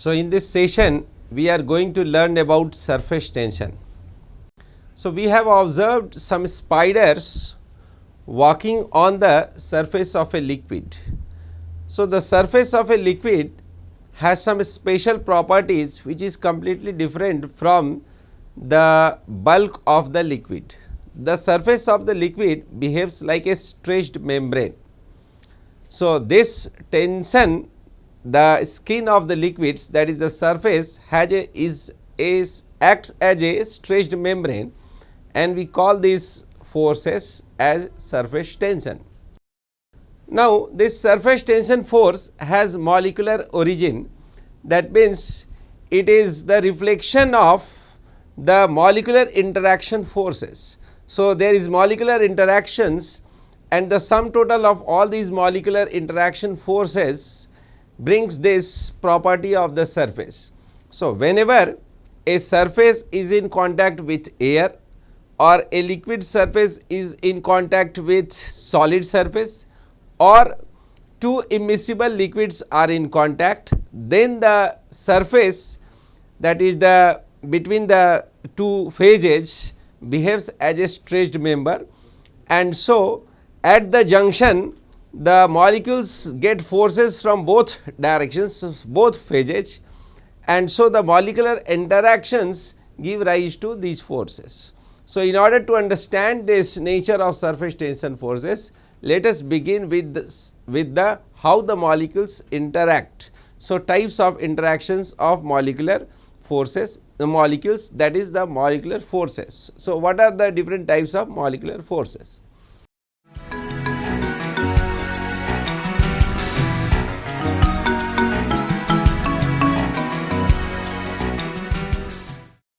So, in this session we are going to learn about surface tension. So, we have observed some spiders walking on the surface of a liquid. So, the surface of a liquid has some special properties which is completely different from the bulk of the liquid. The surface of the liquid behaves like a stretched membrane. So, this tension, the skin of the liquids, that is the surface, acts as a stretched membrane, and we call these forces as surface tension. Now, this surface tension force has molecular origin, that means it is the reflection of the molecular interaction forces. So, there is molecular interactions, and the sum total of all these molecular interaction forces brings this property of the surface. So, whenever a surface is in contact with air or a liquid surface is in contact with solid surface or two immiscible liquids are in contact, then the surface, that is the between the two phases, behaves as a stretched member, and so at the junction the molecules get forces from both directions, both phases, and so the molecular interactions give rise to these forces. So, in order to understand this nature of surface tension forces, let us begin with the how the molecules interact. So, types of interactions of molecular forces, the molecules, that is the molecular forces. So, what are the different types of molecular forces?